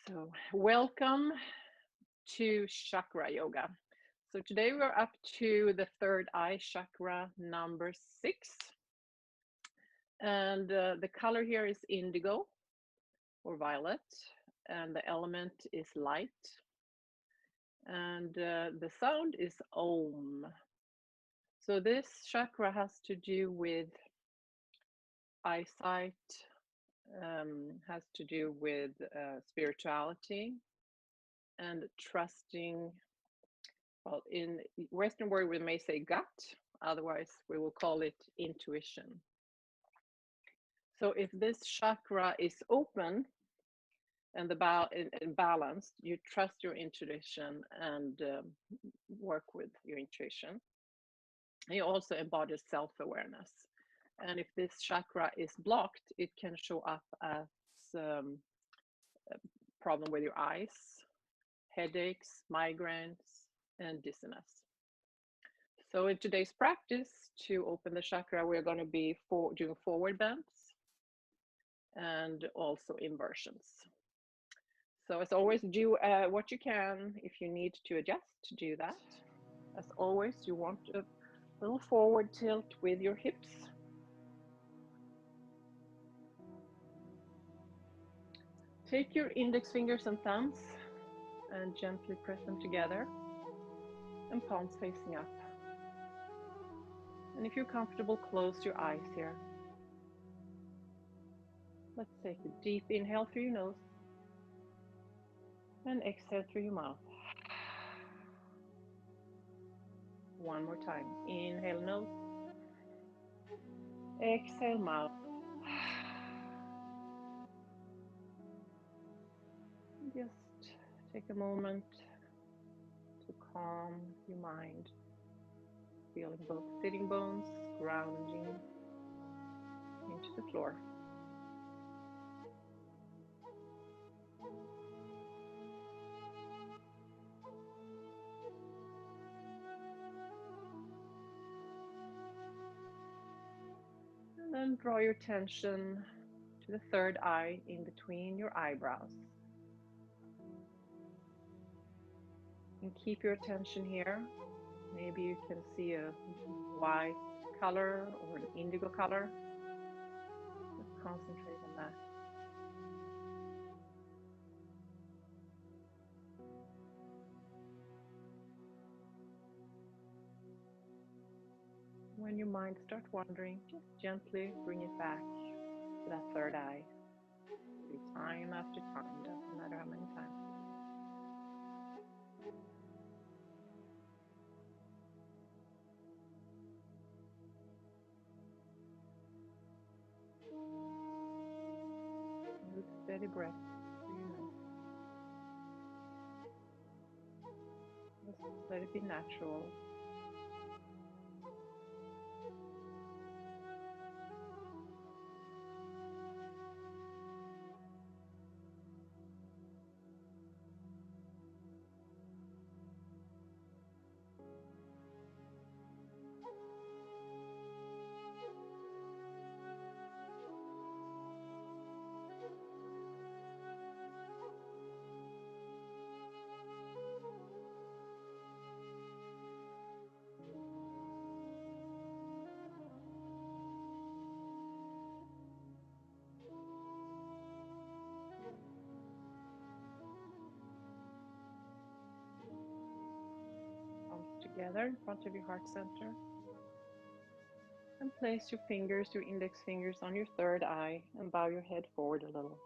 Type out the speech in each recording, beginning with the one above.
So, welcome to Chakra Yoga. So, today we're up to the third eye chakra, number 6. And the color here is indigo or violet, and the element is light. And the sound is Om. So, this chakra has to do with eyesight, has to do with spirituality and trusting. Well, in Western world, we may say gut, otherwise, we will call it intuition. So, if this chakra is open and balanced, you trust your intuition and work with your intuition. And you also embody self awareness. And if this chakra is blocked, it can show up as a problem with your eyes, headaches, migraines, and dizziness. So in today's practice, to open the chakra, we're going to be doing forward bends and also inversions. So as always, do what you can. If you need to adjust, do that. As always, you want a little forward tilt with your hips. Take your index fingers and thumbs and gently press them together and palms facing up. And if you're comfortable, close your eyes here. Let's take a deep inhale through your nose and exhale through your mouth. One more time. Inhale nose. Exhale mouth. Just take a moment to calm your mind. Feeling both sitting bones grounding into the floor. And then draw your attention to the third eye in between your eyebrows. And keep your attention here. Maybe you can see a white color or an indigo color. Just concentrate on that. When your mind starts wandering, just gently bring it back to that third eye. Time after time, doesn't matter how many times. With steady breath through your nose. Just let it be natural. Together in front of your heart center, and place your fingers, your index fingers, on your third eye and bow your head forward a little.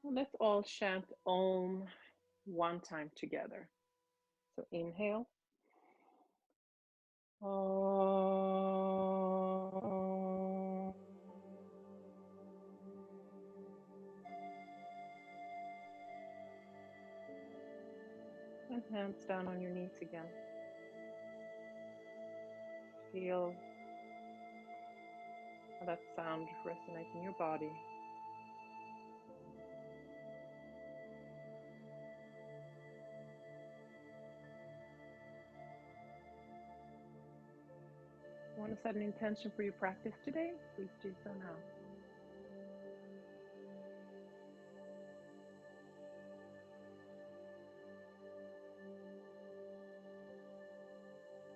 And let's all chant Om one time together. So inhale. Om. And hands down on your knees again. Feel how that sound resonates in your body. set an intention for your practice today, please do so now.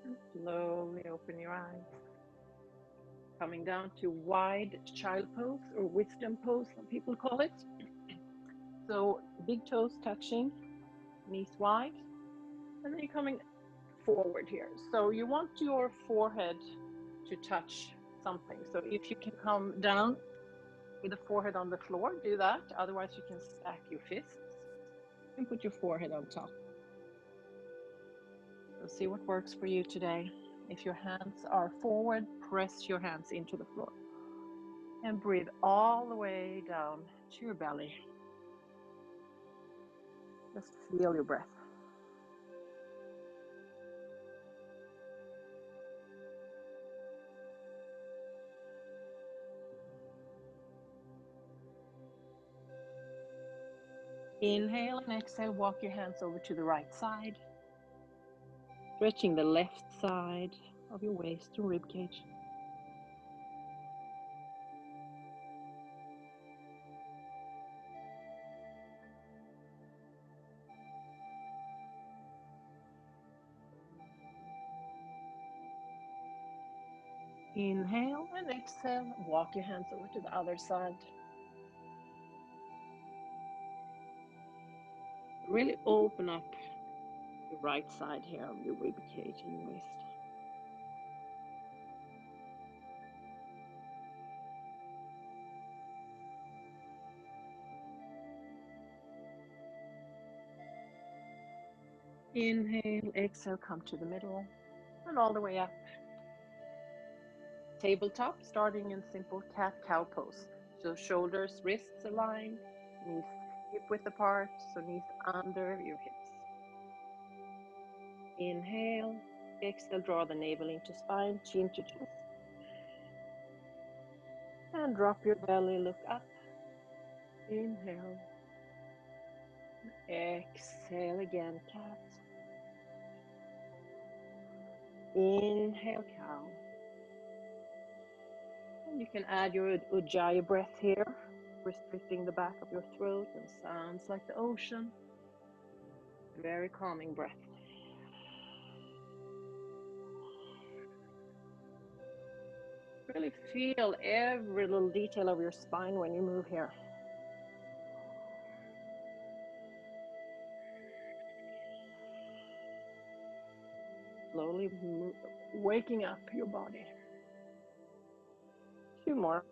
And slowly open your eyes. Coming down to wide child pose or wisdom pose, some people call it. So big toes touching, knees wide, and then you're coming forward here. So you want your forehead to touch something. So if you can come down with the forehead on the floor, do that. Otherwise, you can stack your fists and put your forehead on top. So see what works for you today. If your hands are forward, press your hands into the floor. And breathe all the way down to your belly. Just feel your breath. Inhale and exhale, walk your hands over to the right side. Stretching the left side of your waist to rib cage. Inhale and exhale, walk your hands over to the other side. Really open up the right side here of your rib cage and your waist. Inhale, exhale, come to the middle and all the way up. Tabletop, starting in simple cat-cow pose. So shoulders, wrists aligned, knees hip-width apart, so knees under your hips. Inhale, exhale, draw the navel into spine, chin to chest. And drop your belly, look up. Inhale. Exhale again, cat. Inhale, cow. And you can add your Ujjayi breath here, restricting the back of your throat and sounds like the ocean. Very calming breath. Really feel every little detail of your spine when you move here. Slowly waking up your body. 2 more.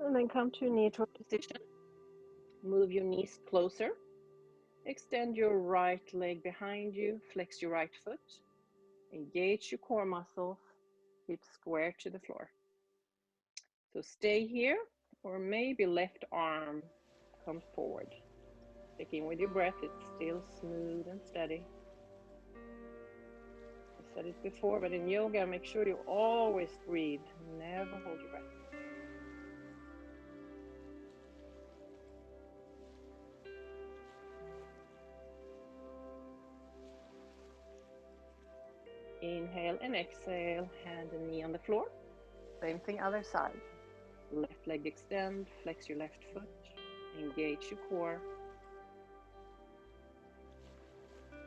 And then come to neutral position. Move your knees closer. Extend your right leg behind you. Flex your right foot. Engage your core muscles. Hips square to the floor. So stay here, or maybe left arm comes forward. Checking with your breath, it's still smooth and steady. I said it before, but in yoga, make sure you always breathe. Never hold your breath. Inhale and exhale, hand and knee on the floor. Same thing, other side. Left leg extend, flex your left foot, engage your core.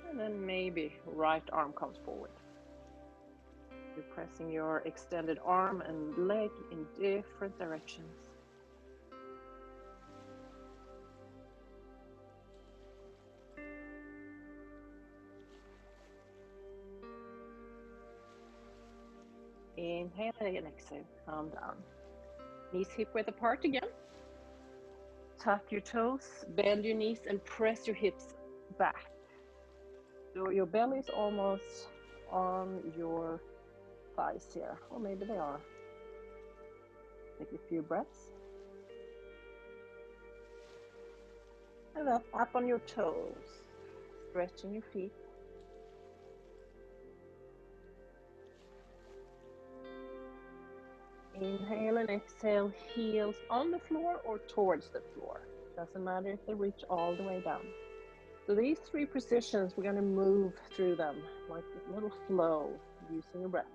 And then maybe right arm comes forward. You're pressing your extended arm and leg in different directions. Inhale and exhale, calm down. Knees hip width apart again. Tuck your toes, bend your knees and press your hips back. So your belly is almost on your thighs here, or maybe they are. Take a few breaths. And up on your toes, stretching your feet. Inhale and exhale, heels on the floor or towards the floor. Doesn't matter if they reach all the way down. So these three positions, we're going to move through them like a little flow using your breath.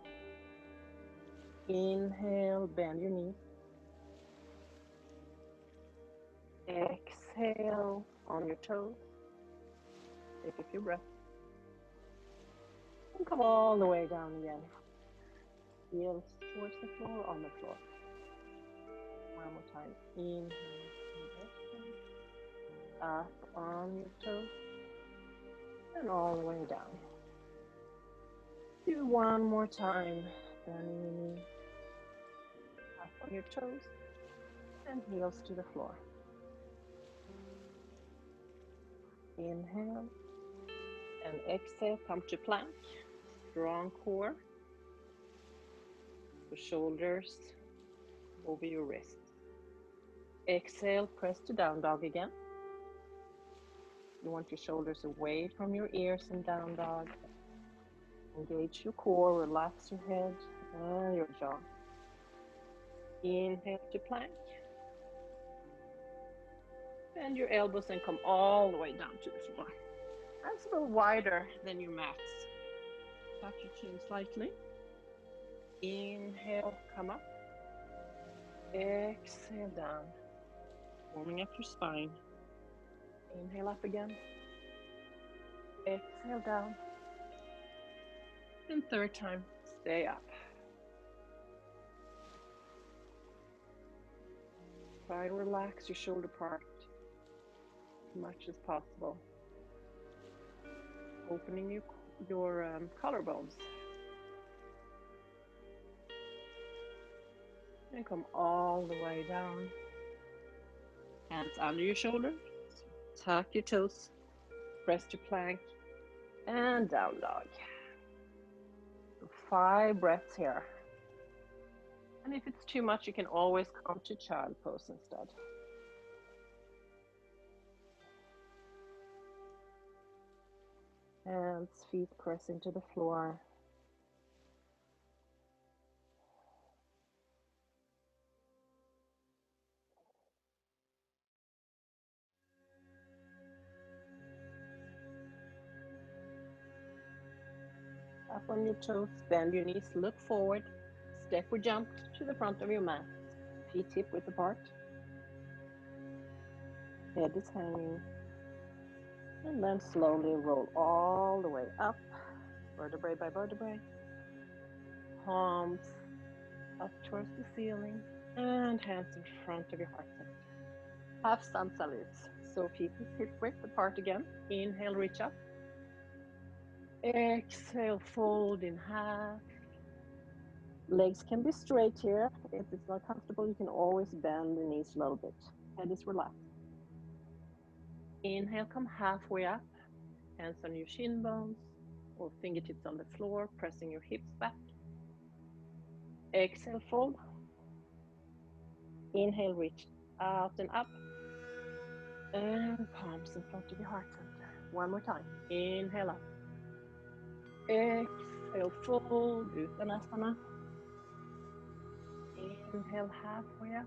Inhale, bend your knees. Exhale on your toes. Take a few breaths. And come all the way down again. Heels towards the floor, on the floor. One more time. Inhale and exhale. Up on your toes. And all the way down. Do one more time. Bending your knees. Up on your toes. And heels to the floor. Inhale. And exhale, come to plank. Strong core. The shoulders over your wrists. Exhale, press to down dog again. You want your shoulders away from your ears in down dog. Engage your core, relax your head and your jaw. Inhale to plank. Bend your elbows and come all the way down to the floor. That's a little wider than your mats. Tuck your chin slightly. Inhale, come up. Exhale down. Warming up your spine. Inhale up again. Exhale down. And third time, stay up. Try to relax your shoulder part as much as possible. Opening your collarbones. And come all the way down. Hands under your shoulders. Tuck your toes. Press to plank. And down dog. 5 breaths here. And if it's too much, you can always come to child pose instead. Hands, feet press into the floor. Up on your toes, bend your knees, look forward, step or jump to the front of your mat. Feet hip width apart. Head is hanging. And then slowly roll all the way up, vertebrae by vertebrae. Palms up towards the ceiling and hands in front of your heart center. Half sun salutes. So feet is hip width apart again. Inhale, reach up. Exhale, fold in half. Legs can be straight here. If it's not comfortable, you can always bend the knees a little bit. Head is relaxed. Inhale, come halfway up. Hands on your shin bones or fingertips on the floor, pressing your hips back. Exhale, fold. Inhale, reach out and up. And palms in front of your heart center. One more time. Inhale up. Exhale, fold, Uttanasana. Inhale, halfway up.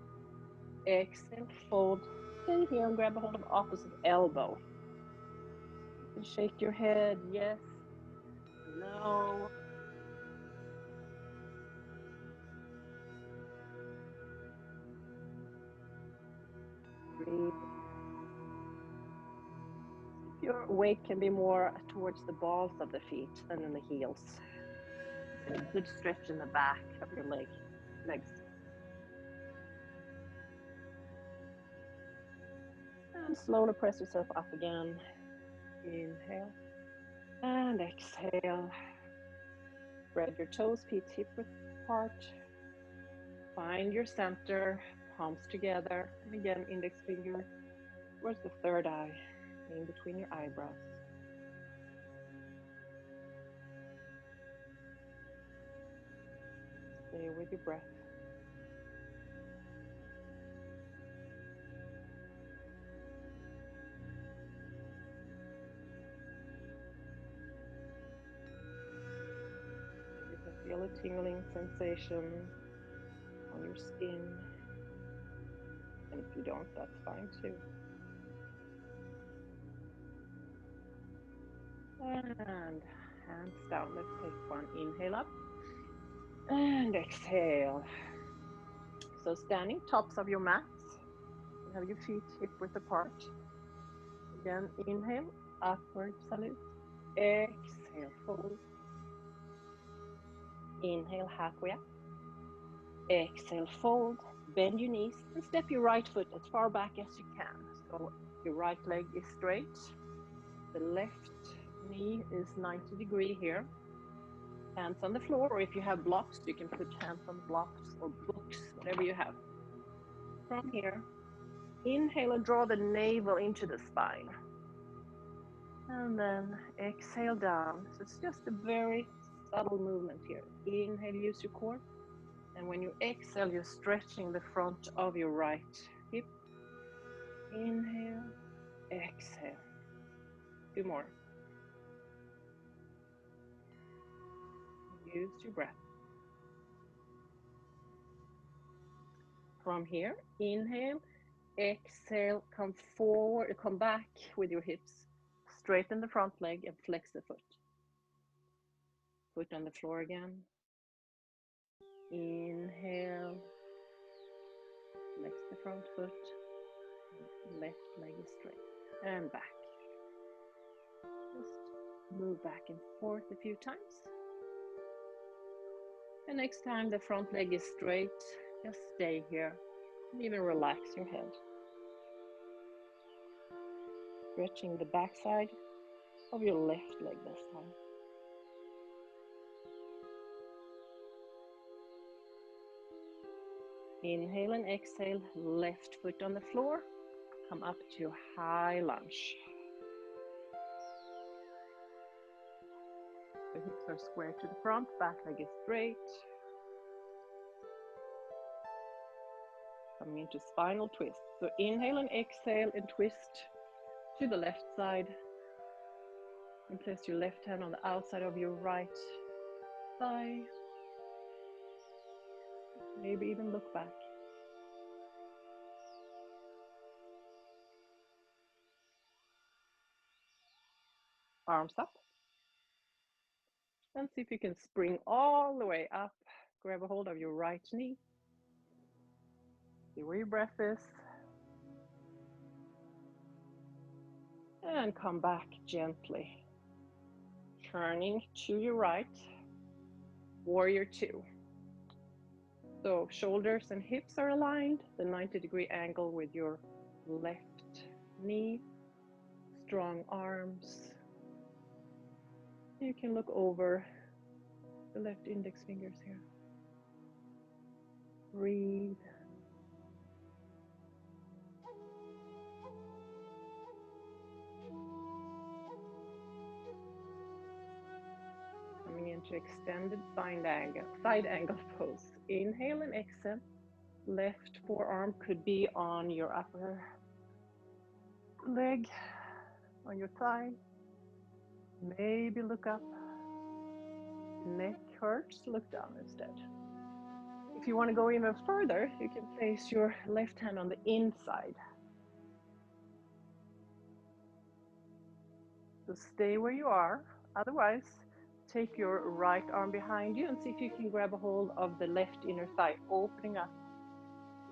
Exhale, fold. Stay here and grab a hold of opposite elbow. And shake your head, yes, no. Breathe. Your weight can be more towards the balls of the feet than in the heels. A good stretch in the back of your legs. And slowly press yourself up again. Inhale and exhale. Spread your toes, feet hip width apart. Find your center, palms together. And again, index finger towards the third eye, in between your eyebrows. Stay with your breath. You can feel a tingling sensation on your skin. And if you don't, that's fine too. And hands down. Let's take one inhale up and exhale. So standing tops of your mats, you have your feet hip width apart. Again, inhale, upward salute. Exhale, fold. Inhale, halfway up. Exhale, fold. Bend your knees and step your right foot as far back as you can. So your right leg is straight. The left knee is 90 degrees here. Hands on the floor, or if you have blocks, you can put hands on blocks or books, whatever you have. From here, inhale and draw the navel into the spine. And then exhale down. So it's just a very subtle movement here. Inhale, use your core. And when you exhale, you're stretching the front of your right hip. Inhale, exhale. 2 more. Use your breath. From here, inhale, exhale, come forward, come back with your hips. Straighten the front leg and flex the foot. Foot on the floor again. Inhale, flex the front foot. Left leg is straight. And back. Just move back and forth a few times. And next time the front leg is straight, just stay here and even relax your head. Stretching the back side of your left leg this time. Inhale and exhale, left foot on the floor. Come up to high lunge. The hips are square to the front, back leg is straight. Coming into spinal twist. So inhale and exhale and twist to the left side. And place your left hand on the outside of your right thigh. Maybe even look back. Arms up. And see if you can spring all the way up. Grab a hold of your right knee. See where your breath is. And come back gently. Turning to your right. Warrior 2. So shoulders and hips are aligned. The 90-degree angle with your left knee. Strong arms. You can look over the left index fingers here. Breathe. Coming into extended side angle pose. Inhale and exhale. Left forearm could be on your upper leg, on your thigh. Maybe look up. Neck hurts, look down instead. If you want to go even further, you can place your left hand on the inside. So stay where you are. Otherwise, take your right arm behind you and see if you can grab a hold of the left inner thigh, opening up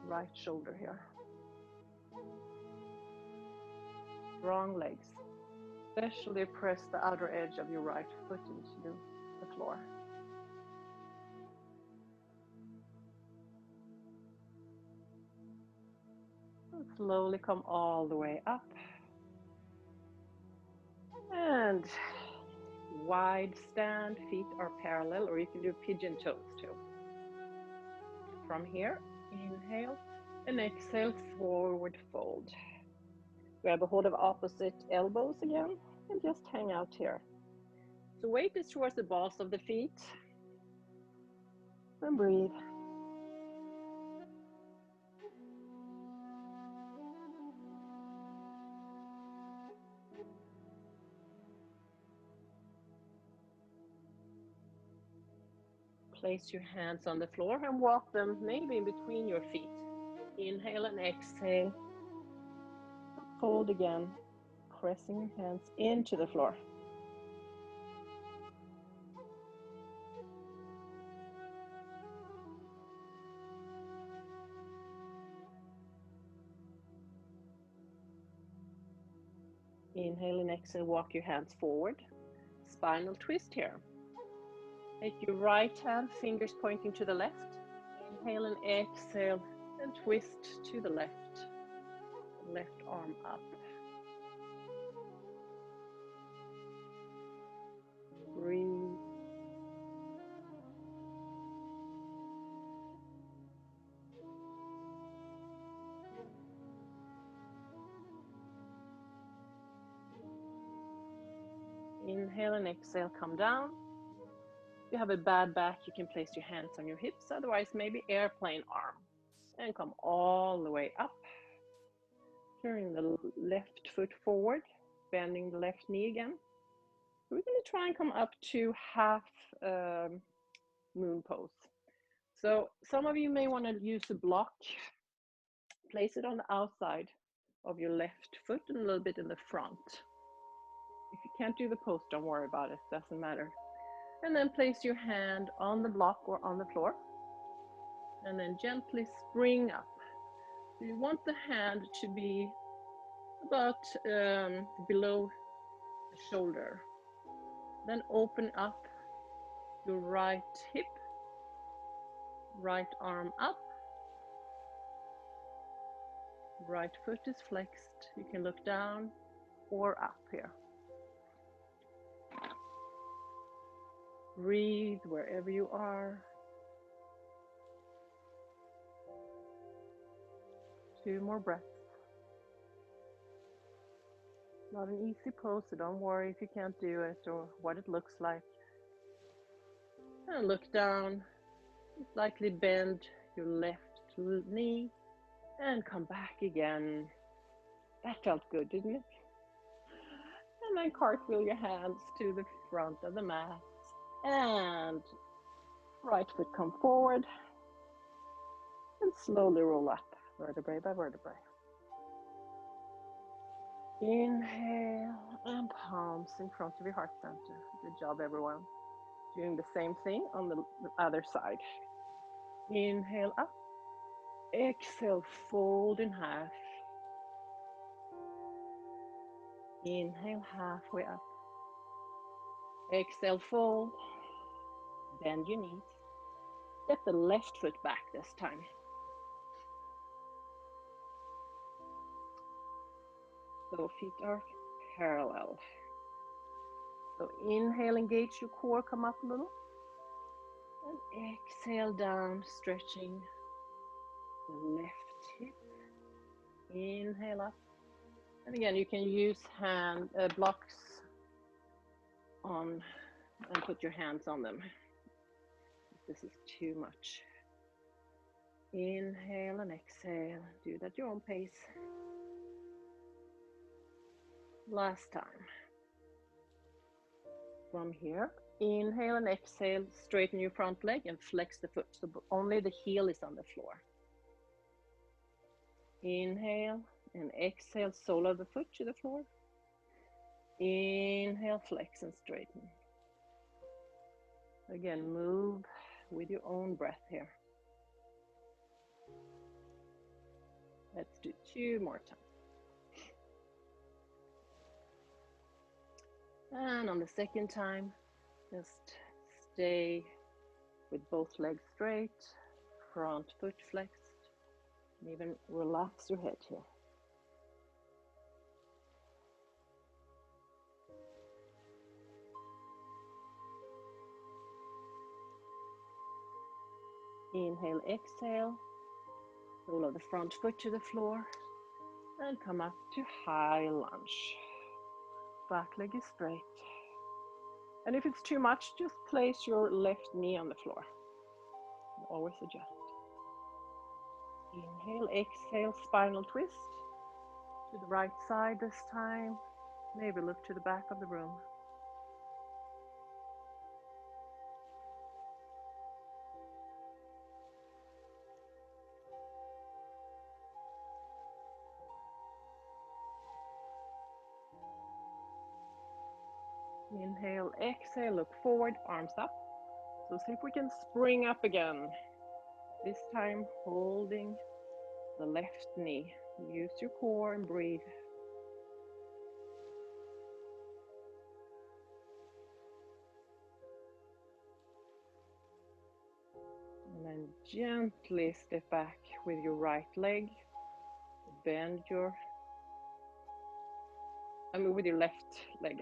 right shoulder here. Strong legs. Especially press the outer edge of your right foot into the floor. And slowly come all the way up. And wide stand, feet are parallel, or you can do pigeon toes too. From here, inhale and exhale, forward fold. Grab a hold of opposite elbows again and just hang out here. So weight is towards the balls of the feet. And breathe. Place your hands on the floor and walk them maybe in between your feet. Inhale and exhale. Fold again, pressing your hands into the floor. Inhale and exhale, walk your hands forward. Spinal twist here. Take your right hand, fingers pointing to the left. Inhale and exhale and twist to the left. Left arm up. Breathe. Inhale and exhale, come down. If you have a bad back, you can place your hands on your hips, otherwise maybe airplane arm. And come all the way up. Turning the left foot forward, bending the left knee again. We're going to try and come up to half moon pose. So some of you may want to use a block. Place it on the outside of your left foot and a little bit in the front. If you can't do the pose, don't worry about it, doesn't matter. And then place your hand on the block or on the floor. And then gently spring up. So you want the hand to be about below the shoulder. Then open up your right hip, right arm up. Right foot is flexed. You can look down or up here. Breathe wherever you are. 2 more breaths. Not an easy pose, so don't worry if you can't do it or what it looks like. And look down. Slightly bend your left knee and come back again. That felt good, didn't it? And then cartwheel your hands to the front of the mat. And right foot come forward. And slowly roll up, vertebrae by vertebrae. Inhale and palms in front of your heart center. Good job, everyone. Doing the same thing on the other side. Inhale up. Exhale, fold in half. Inhale, halfway up. Exhale, fold. Bend your knees. Get the left foot back this time. So feet are parallel. So inhale, engage your core, come up a little. And exhale down, stretching the left hip. Inhale up. And again, you can use hand blocks on and put your hands on them. If this is too much. Inhale and exhale. Do that at your own pace. Last time. From here, inhale and exhale, straighten your front leg and flex the foot. So only the heel is on the floor. Inhale and exhale, sole of the foot to the floor. Inhale, flex and straighten. Again, move with your own breath here. Let's do 2 more times. And on the second time, just stay with both legs straight, front foot flexed, and even relax your head here. Inhale, exhale, sole of the front foot to the floor, and come up to high lunge. Back leg is straight. And if it's too much, just place your left knee on the floor. And always adjust. Inhale, exhale, spinal twist. To the right side this time. Maybe look to the back of the room. Inhale, exhale, look forward, arms up. So see if we can spring up again. This time holding the left knee. Use your core and breathe. Gently step back with your right leg. Bend your, with your left leg,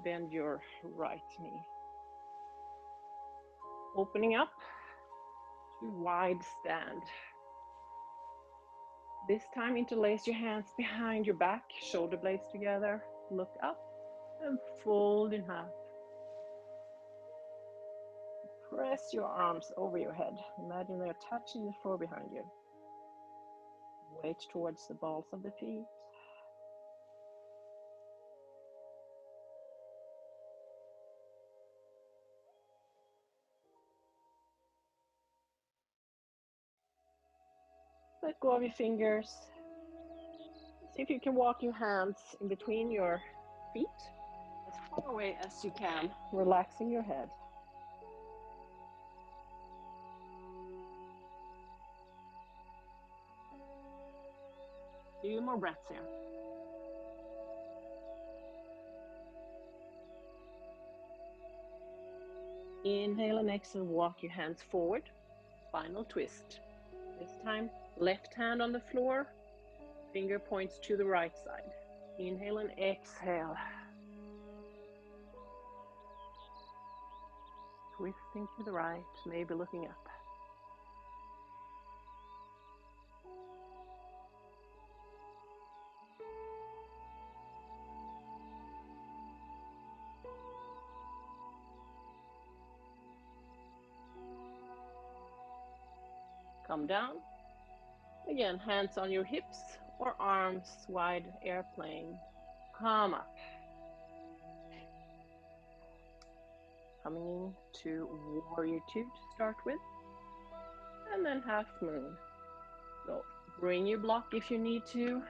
bend your right knee. Opening up to wide stand. This time interlace your hands behind your back, shoulder blades together. Look up and fold in half. Press your arms over your head. Imagine they're touching the floor behind you. Weight towards the balls of the feet. Let go of your fingers. See if you can walk your hands in between your feet as far away as you can, relaxing your head. Few more breaths here. Inhale and exhale, walk your hands forward. Final twist. This time, left hand on the floor, finger points to the right side. Inhale and exhale. Twisting to the right, maybe looking up. Come down. Again, hands on your hips or arms wide airplane. Come up. Coming in to warrior two to start with. And then half moon. So bring your block if you need to.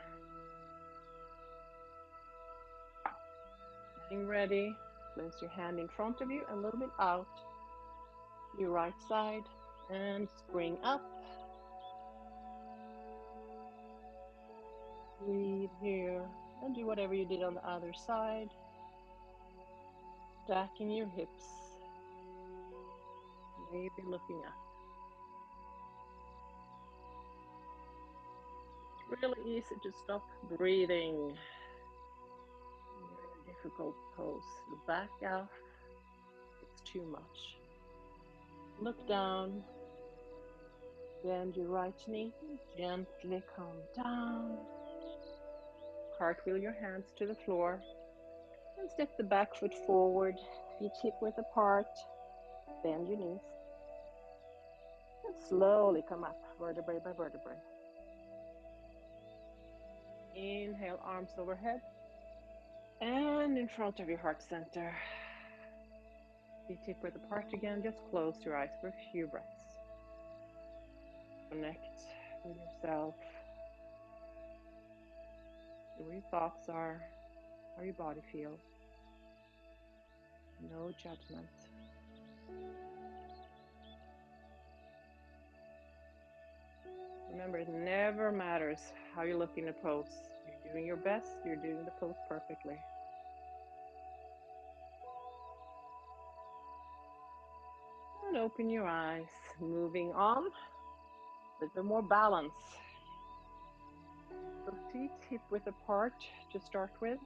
Getting ready. Place your hand in front of you, a little bit out. Your right side. And spring up. Breathe here. And do whatever you did on the other side. Stacking your hips. Maybe looking up. Really easy to stop breathing. Very difficult pose. Back out. It's too much. Look down. Bend your right knee. Gently come down. Cartwheel your hands to the floor. And step the back foot forward. Feet hip width apart. Bend your knees. And slowly come up, vertebrae by vertebrae. Inhale, arms overhead. And in front of your heart center. Feet hip width apart again. Just close your eyes for a few breaths. Connect with yourself. See where your thoughts are, how your body feels. No judgment. Remember, it never matters how you look in a pose. You're doing your best, you're doing the pose perfectly. And open your eyes. Moving on. A little bit more balance. So feet hip width apart to start with.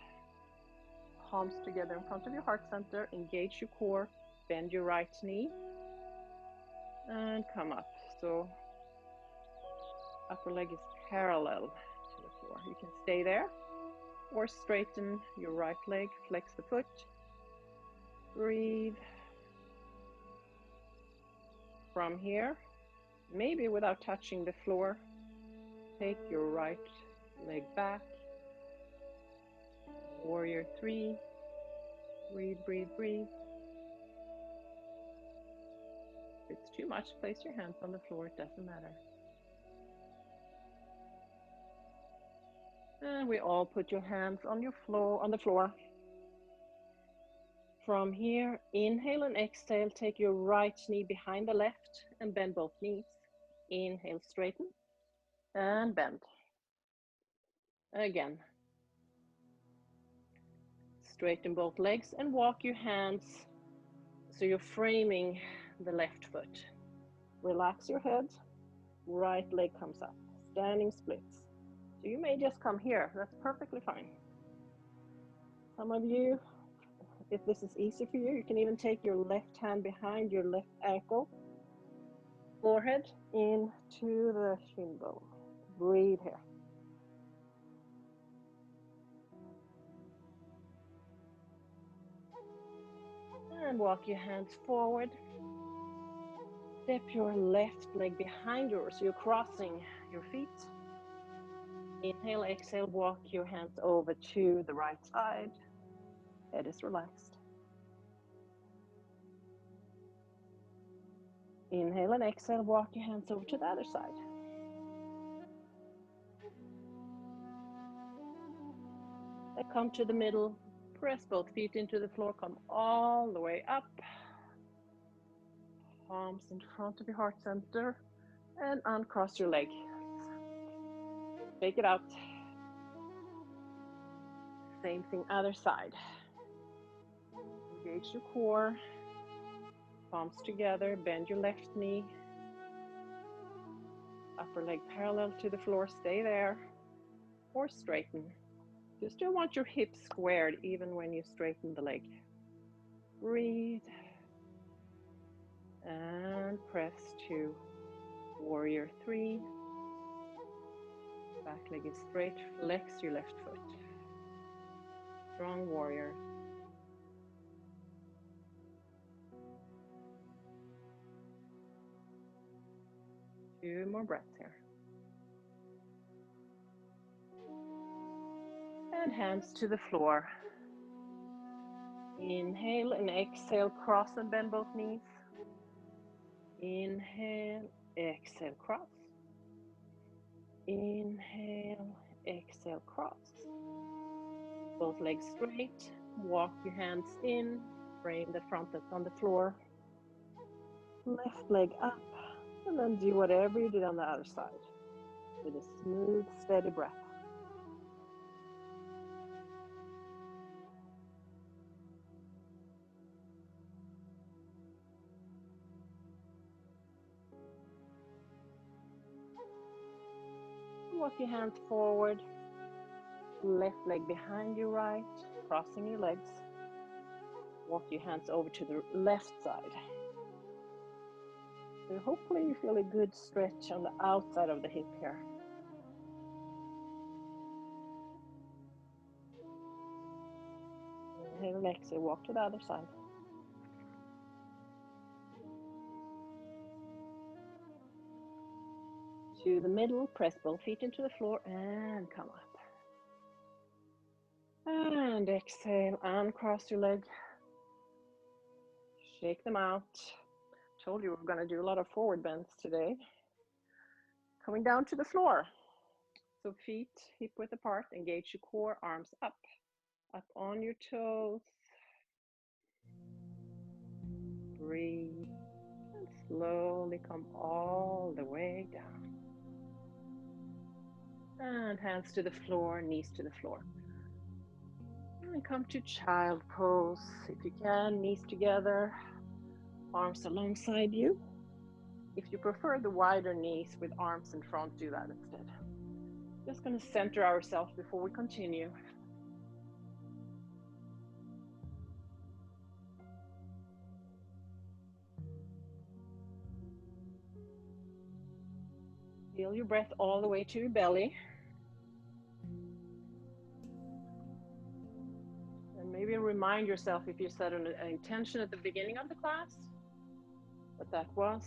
Palms together in front of your heart center. Engage your core. Bend your right knee. And come up. So upper leg is parallel to the floor. You can stay there or straighten your right leg, flex the foot. Breathe. From here, maybe without touching the floor, take your right leg back. Warrior three. Breathe, breathe, breathe. If it's too much, place your hands on the floor. It doesn't matter. And we all put your hands on the floor. From here, inhale and exhale. Take your right knee behind the left and bend both knees. Inhale, straighten and bend. Again. Straighten both legs and walk your hands so you're framing the left foot. Relax your head. Right leg comes up. Standing splits. So you may just come here. That's perfectly fine. Some of you, if this is easy for you, you can even take your left hand behind your left ankle. Forehead into the shin bone. Breathe here. And walk your hands forward. Step your left leg behind yours, so you're crossing your feet. Inhale, exhale, walk your hands over to the right side. Head is relaxed. Inhale and exhale, walk your hands over to the other side. Then come to the middle, press both feet into the floor, come all the way up. Palms in front of your heart center and uncross your leg. Take it out. Same thing, other side. Engage your core. Palms together, bend your left knee. Upper leg parallel to the floor, stay there. Or straighten. You still want your hips squared even when you straighten the leg. Breathe. And press to warrior 3. Back leg is straight, flex your left foot. Strong warrior. Two more breaths here. And hands to the floor. Inhale and exhale, cross and bend both knees. Inhale, exhale, cross. Inhale, exhale, cross. Both legs straight. Walk your hands in. Frame the front that's on the floor. Left leg up. And then do whatever you did on the other side. With a smooth, steady breath. Walk your hands forward. Left leg behind your right, crossing your legs. Walk your hands over to the left side. So hopefully you feel a good stretch on the outside of the hip here. Inhale and exhale, walk to the other side. To the middle, press both feet into the floor and come up. And exhale, uncross your leg. Shake them out. Told you we were going to do a lot of forward bends today. Coming down to the floor. So feet hip width apart, engage your core, arms up on your toes. Breathe and slowly come all the way down. And hands to the floor, knees to the floor. And come to child pose. If you can, knees together, arms alongside you. If you prefer the wider knees with arms in front, do that instead. Just going to center ourselves before we continue. Feel your breath all the way to your belly. And maybe remind yourself if you set an intention at the beginning of the class, what that was.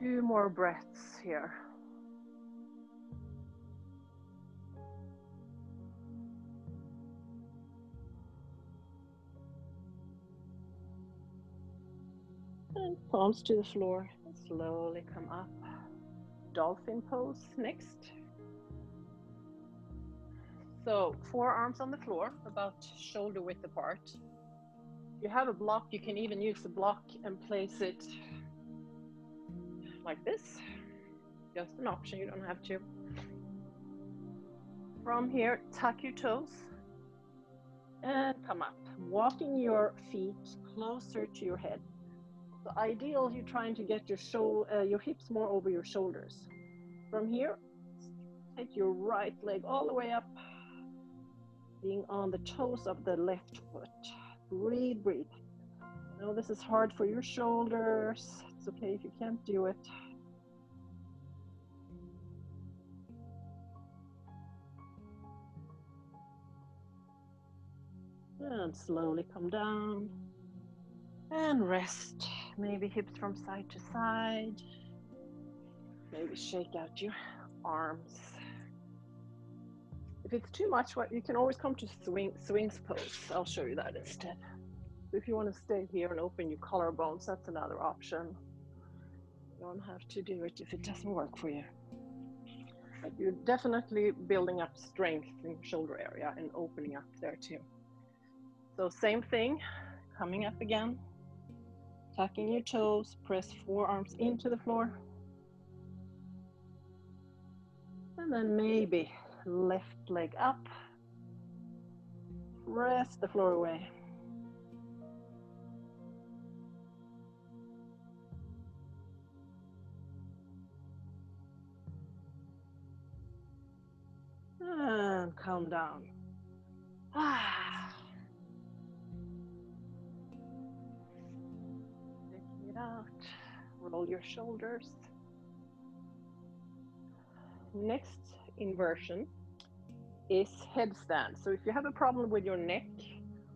Two more breaths here. And palms to the floor. And slowly come up. Dolphin pose next. So forearms on the floor, about shoulder width apart. If you have a block, you can even use the block and place it like this. Just an option, you don't have to. From here, tuck your toes and come up, walking your feet closer to your head. So ideal, you're trying to get your hips more over your shoulders. From here, take your right leg all the way up, being on the toes of the left foot. Breathe, breathe. I know this is hard for your shoulders. It's okay if you can't do it. And slowly come down and rest. Maybe hips from side to side. Maybe shake out your arms. If it's too much, you can always come to swings pose. I'll show you that instead. If you want to stay here and open your collarbones, that's another option. You don't have to do it if it doesn't work for you. But you're definitely building up strength in your shoulder area and opening up there too. So same thing, coming up again, tucking your toes, press forearms into the floor. And then maybe left leg up, press the floor away. And calm down. Taking it out, roll your shoulders. Next inversion is headstand. So if you have a problem with your neck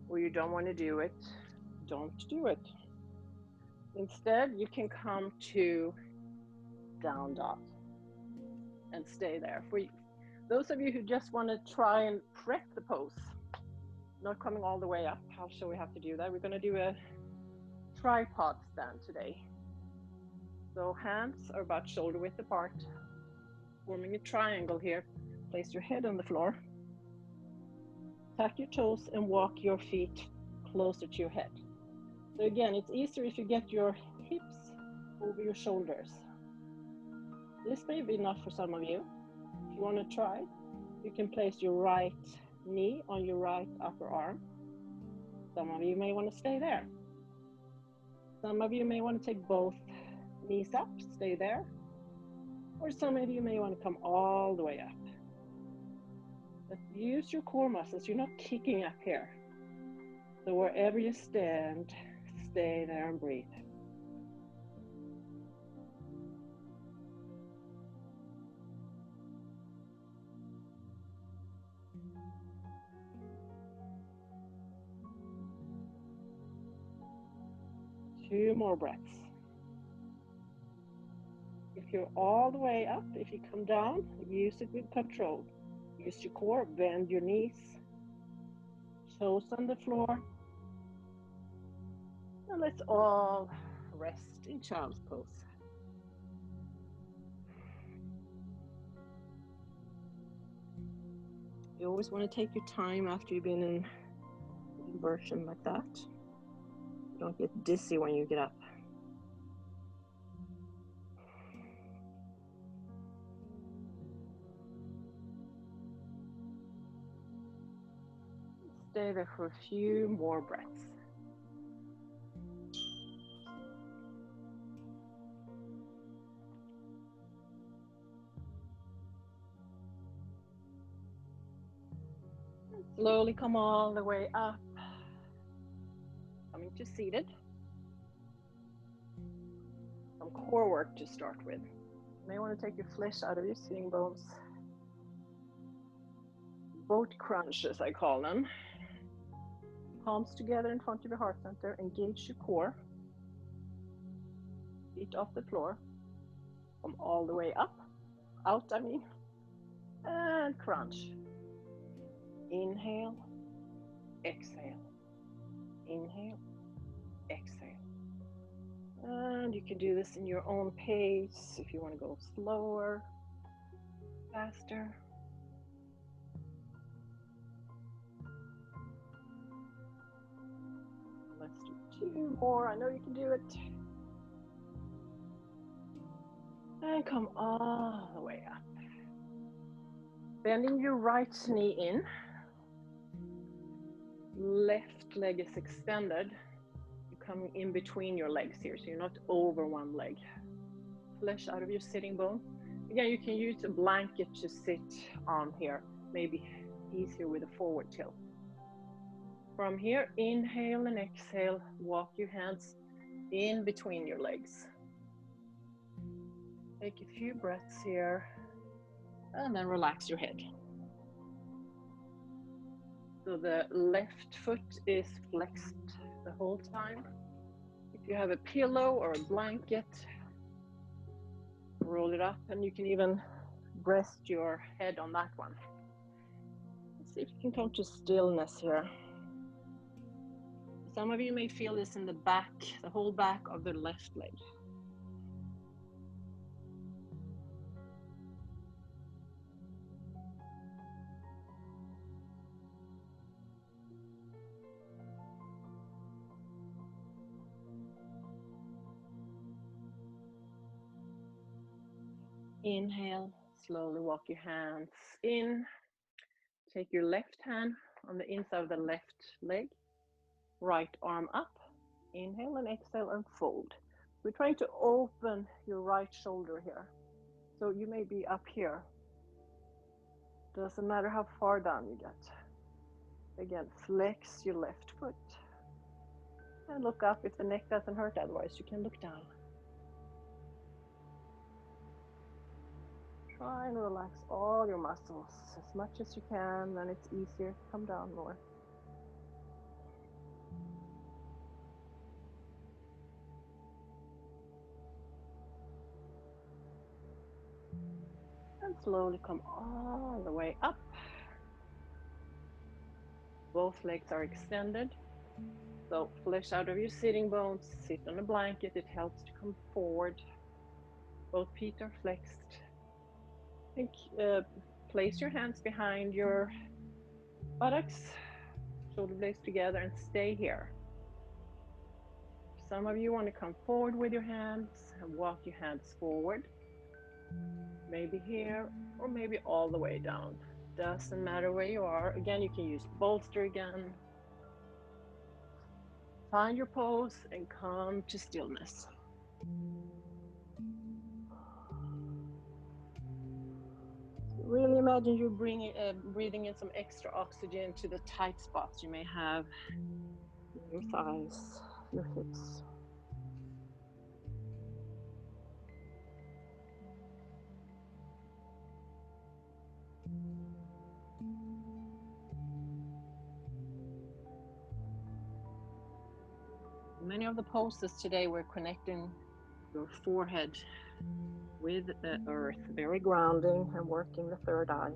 or you don't want to do it, don't do it. Instead, you can come to down dog and stay there. For those of you who just want to try and prep the pose, not coming all the way up, I'll show you how to do that. We're going to do a tripod stand today. So hands are about shoulder width apart, forming a triangle here. Place your head on the floor, tuck your toes and walk your feet closer to your head. So again, it's easier if you get your hips over your shoulders. This may be enough for some of you. If you want to try, you can place your right knee on your right upper arm. Some of you may want to stay there. Some of you may want to take both knees up, stay there. Or some of you may want to come all the way up. But use your core muscles. You're not kicking up here. So wherever you stand, stay there and breathe. Two more breaths. If you're all the way up, if you come down, use it with control. Use your core, bend your knees, toes on the floor. And let's all rest in child's pose. You always want to take your time after you've been in inversion like that. Don't get dizzy when you get up. Stay there for a few more breaths. Slowly come all the way up, coming to seated. Some core work to start with. You may want to take your flesh out of your sitting bones. Boat crunches, I call them. Palms together in front of your heart center. Engage your core. Feet off the floor. Come all the way up, out, and crunch. Inhale, exhale. Inhale, exhale. And you can do this in your own pace if you want to go slower, faster. Let's do two more. I know you can do it. And come all the way up. Bending your right knee in. Left leg is extended. You're coming in between your legs here, so you're not over one leg. Flesh out of your sitting bone. Again, you can use a blanket to sit on here. Maybe easier with a forward tilt. From here, inhale and exhale. Walk your hands in between your legs. Take a few breaths here, and then relax your head. So the left foot is flexed the whole time. If you have a pillow or a blanket, roll it up, and you can even rest your head on that one. Let's see if you can come to stillness here. Some of you may feel this in the back, the whole back of the left leg. Inhale, slowly walk your hands in. Take your left hand on the inside of the left leg, right arm up. Inhale and exhale and fold. We're trying to open your right shoulder here. So you may be up here. Doesn't matter how far down you get. Again, flex your left foot. And look up if the neck doesn't hurt, otherwise you can look down. Try and relax all your muscles as much as you can, then it's easier to come down more. And slowly come all the way up. Both legs are extended. So flesh out of your sitting bones, sit on a blanket, it helps to come forward. Both feet are flexed. Think, place your hands behind your buttocks, shoulder blades together, and stay here. Some of you want to come forward with your hands and walk your hands forward. Maybe here, or maybe all the way down. Doesn't matter where you are. Again, you can use bolster again. Find your pose and come to stillness. Really imagine you breathing in some extra oxygen to the tight spots you may have in your thighs, your hips. Many of the poses today, we're connecting your forehead with the earth, very grounding and working the third eye.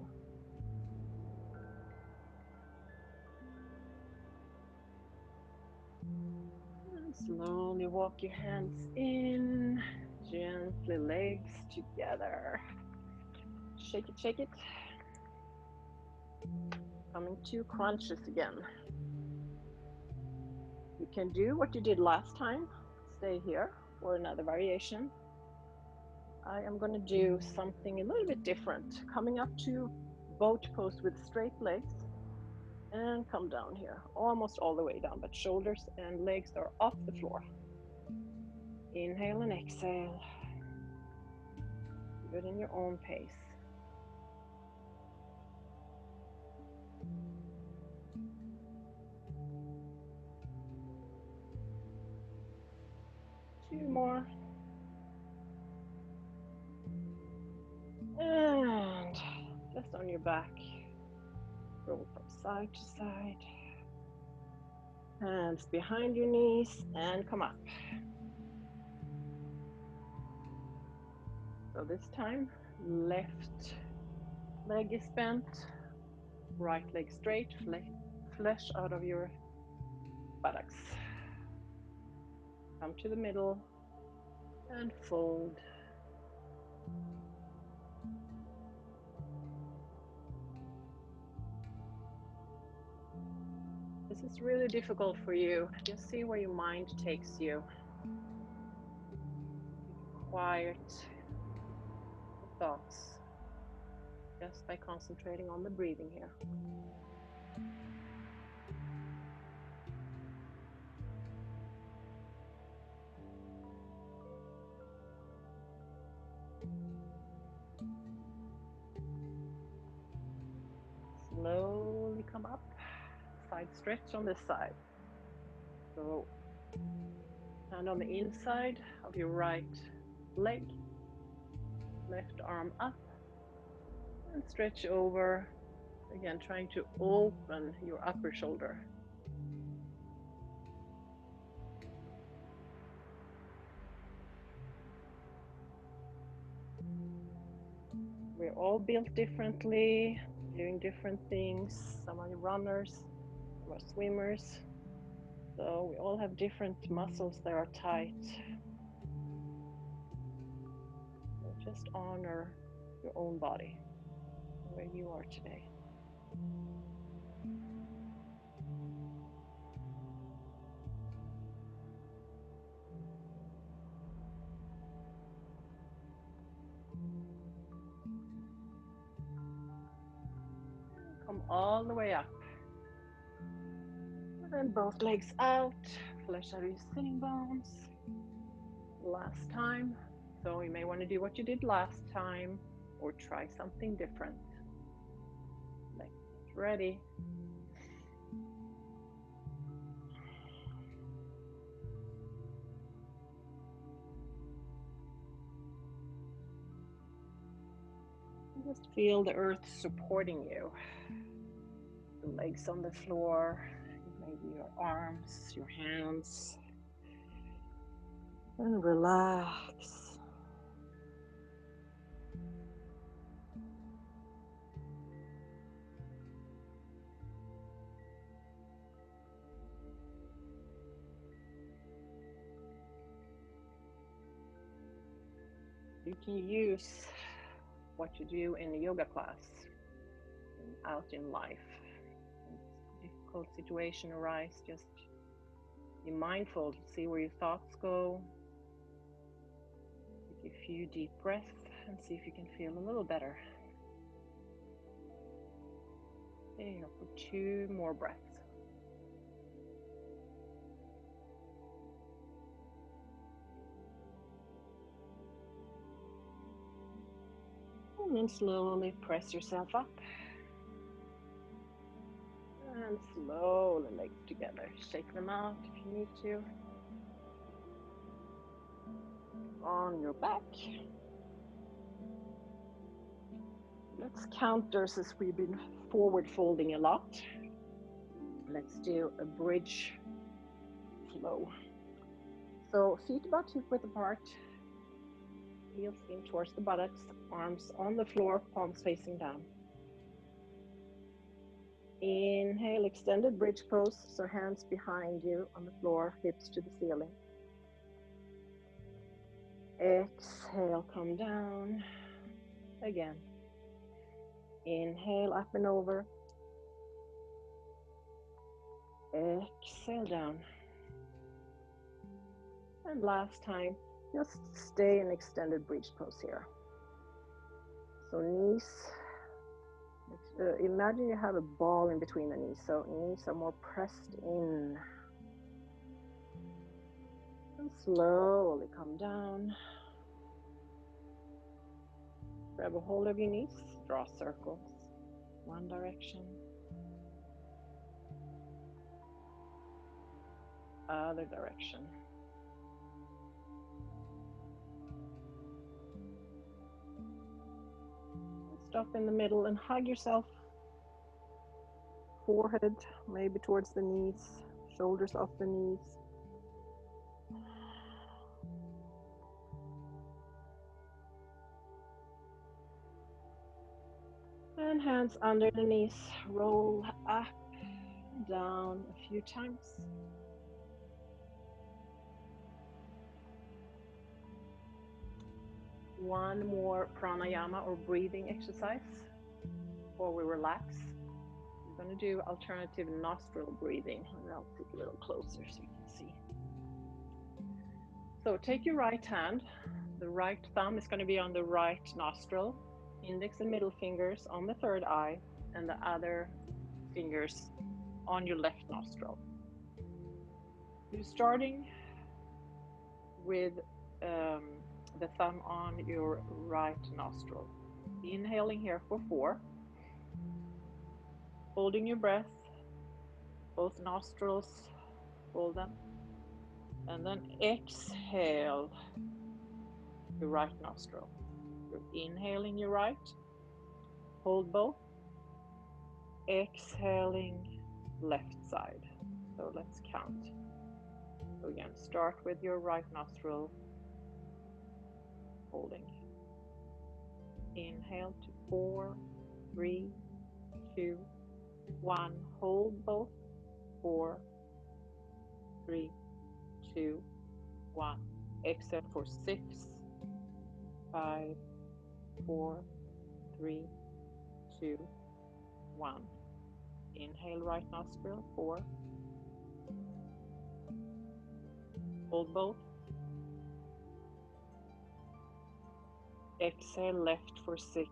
And slowly walk your hands in, gently legs together. Shake it, shake it. Coming to crunches again. You can do what you did last time. Stay here for another variation. I am going to do something a little bit different. Coming up to boat pose with straight legs and come down here, almost all the way down, but shoulders and legs are off the floor. Inhale and exhale. Do it in your own pace. Two more. And just on your back, roll from side to side. Hands behind your knees and come up. So this time, left leg is bent, right leg straight, flesh out of your buttocks. Come to the middle and fold. This is really difficult for you. Just see where your mind takes you. Quiet thoughts just by concentrating on the breathing here. Slowly come up, side stretch on this side. So hand on the inside of your right leg, left arm up, and stretch over, again trying to open your upper shoulder. We're all built differently, doing different things. Some are runners, some are swimmers. So we all have different muscles that are tight. So just honor your own body, where you are today. Come all the way up. And both legs out, flesh out your sitting bones. Last time. So you may want to do what you did last time or try something different. Let's get ready. Just feel the earth supporting you. The legs on the floor, maybe your arms, your hands. And relax. You can use what you do in a yoga class and out in life. When a difficult situation arises, just be mindful, see where your thoughts go. Take a few deep breaths and see if you can feel a little better. Stay here for 2 more breaths. And then slowly press yourself up. And slowly legs together. Shake them out if you need to. On your back. Let's counter since we've been forward folding a lot. Let's do a bridge flow. So feet about hip width apart. Heels in towards the buttocks. Arms on the floor, palms facing down. Inhale, extended bridge pose, so hands behind you on the floor, hips to the ceiling. Exhale, come down. Again. Inhale, up and over. Exhale, down. And last time, just stay in extended bridge pose here. So knees, imagine you have a ball in between the knees, so knees are more pressed in. And slowly come down. Grab a hold of your knees, draw circles, one direction, other direction. Stop in the middle and hug yourself. Forehead maybe towards the knees, shoulders off the knees. And hands under the knees, roll up and down a few times. One more pranayama or breathing exercise before we relax. We're going to do alternative nostril breathing. And I'll sit a little closer so you can see. So take your right hand. The right thumb is going to be on the right nostril, index and middle fingers on the third eye, and the other fingers on your left nostril. You're starting with the thumb on your right nostril. Inhaling here for 4. Holding your breath, both nostrils, hold them. And then exhale your right nostril. You're inhaling your right, hold both, exhaling left side. So let's count. So again, start with your right nostril, holding. Inhale to 4, 3, 2, 1. Hold both. 4, 3, 2, 1. Exhale for 6, 5, 4, 3, 2, 1. Inhale right nostril, 4. Hold both. Exhale left for 6.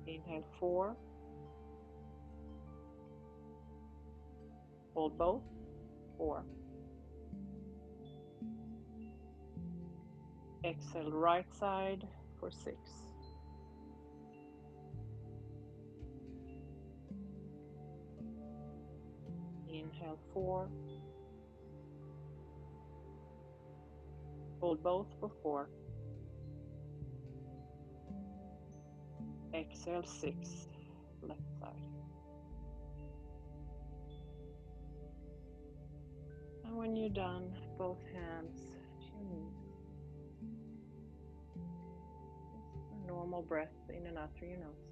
Inhale 4. Hold both. 4. Exhale right side for 6. Inhale 4. Hold both for 4. Exhale 6. Left side. And when you're done, both hands to your knees. Just a normal breath in and out through your nose.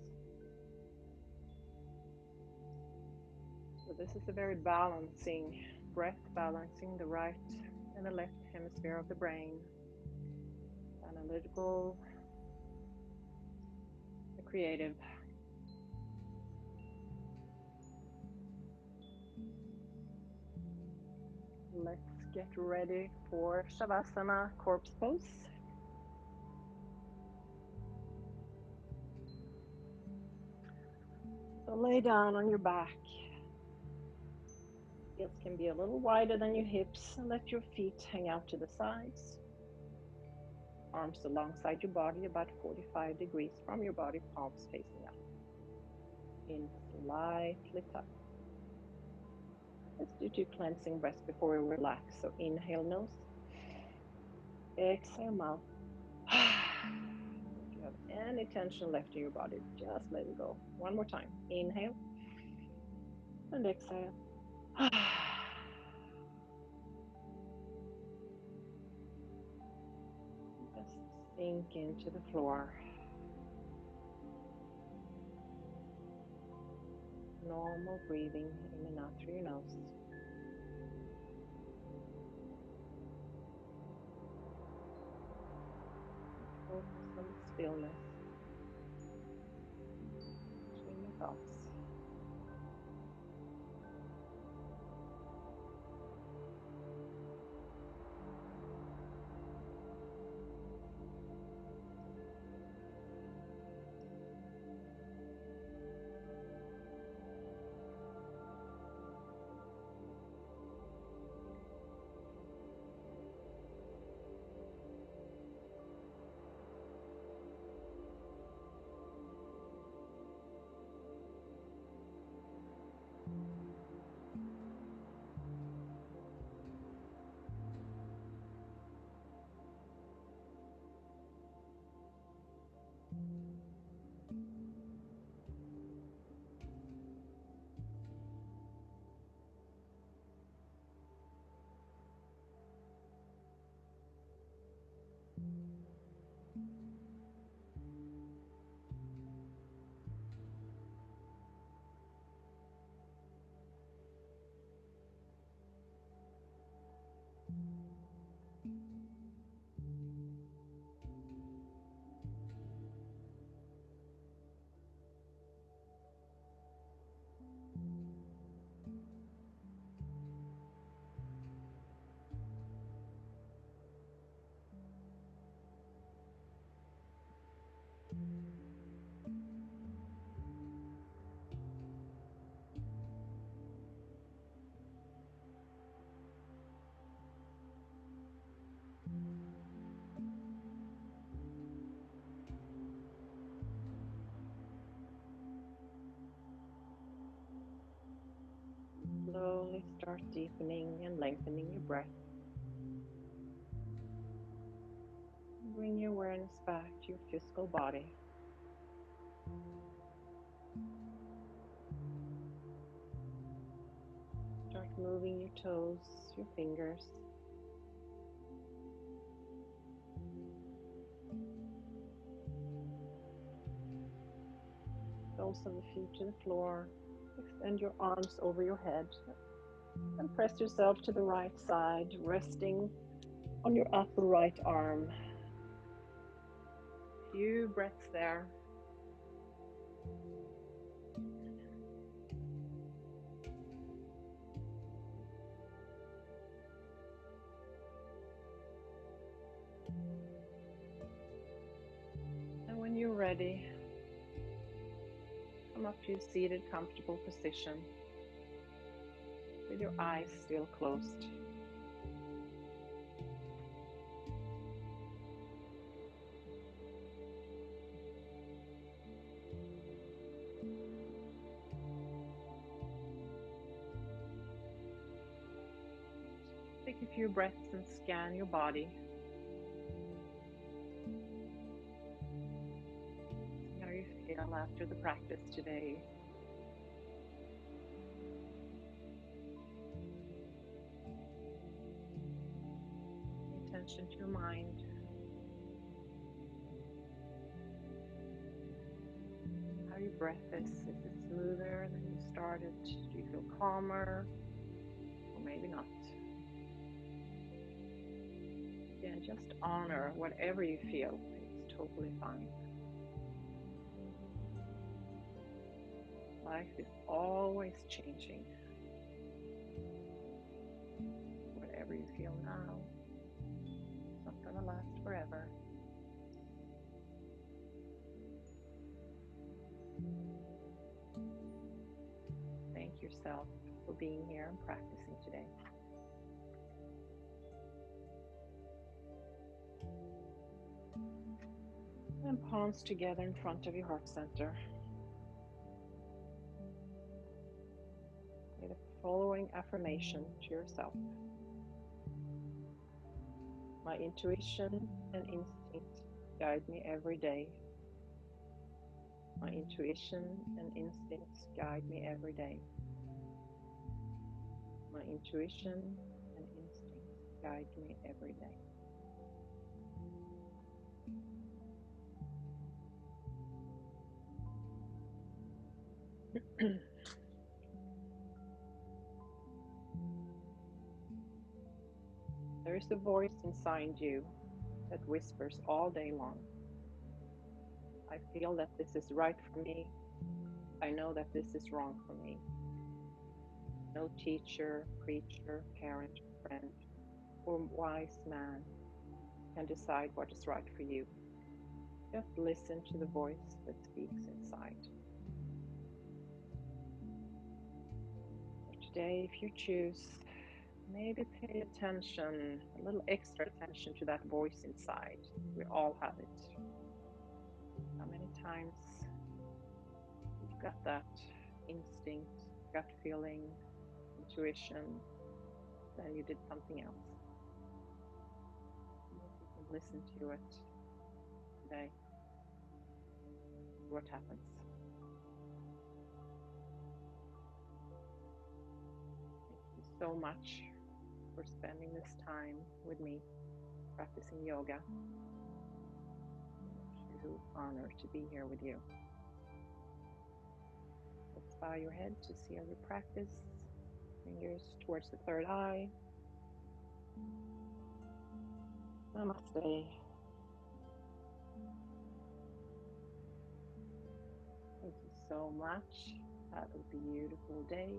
So this is a very balancing breath, balancing the right and the left hemisphere of the brain. Analytical, the creative. Let's get ready for Shavasana, corpse pose. So lay down on your back. Heels can be a little wider than your hips, and let your feet hang out to the sides. Arms alongside your body, about 45 degrees from your body, palms facing up. In slightly tuck. Let's do 2 cleansing breaths before we relax. So inhale nose, exhale mouth. If you have any tension left in your body, just let it go. One more time. Inhale and exhale. Just sink into the floor. Normal breathing in and out through your nose. Focus on the stillness between your thoughts. Slowly start deepening and lengthening your breath. Bring your awareness back to your physical body. Start moving your toes, your fingers. Soles of the feet to the floor. Extend your arms over your head and press yourself to the right side, resting on your upper right arm. Few breaths there. And when you're ready, come up to a seated, comfortable position with your eyes still closed. Take a few breaths and scan your body. See how you feel after the practice today. Pay attention to your mind. How your breath is. Is it smoother than you started? Do you feel calmer? Or maybe not? Again, just honor whatever you feel. It's totally fine. Life is always changing. Whatever you feel now, it's not going to last forever. Thank yourself for being here and practicing today. And palms together in front of your heart center. Say the following affirmation to yourself. My intuition and instinct guide me every day. My intuition and instincts guide me every day. My intuition and instincts guide me every day. There is a voice inside you that whispers all day long. I feel that this is right for me. I know that this is wrong for me. No teacher, preacher, parent, friend, or wise man can decide what is right for you. Just listen to the voice that speaks inside. So today, if you choose, maybe pay attention, a little extra attention to that voice inside. We all have it. How many times you've got that instinct, gut feeling, intuition, then you did something else. You can listen to it today. See what happens. Thank you so much for spending this time with me practicing yoga. It's a true honor to be here with you. Let's bow your head to seal your practice. Fingers towards the third eye. Namaste. Thank you so much. Have a beautiful day.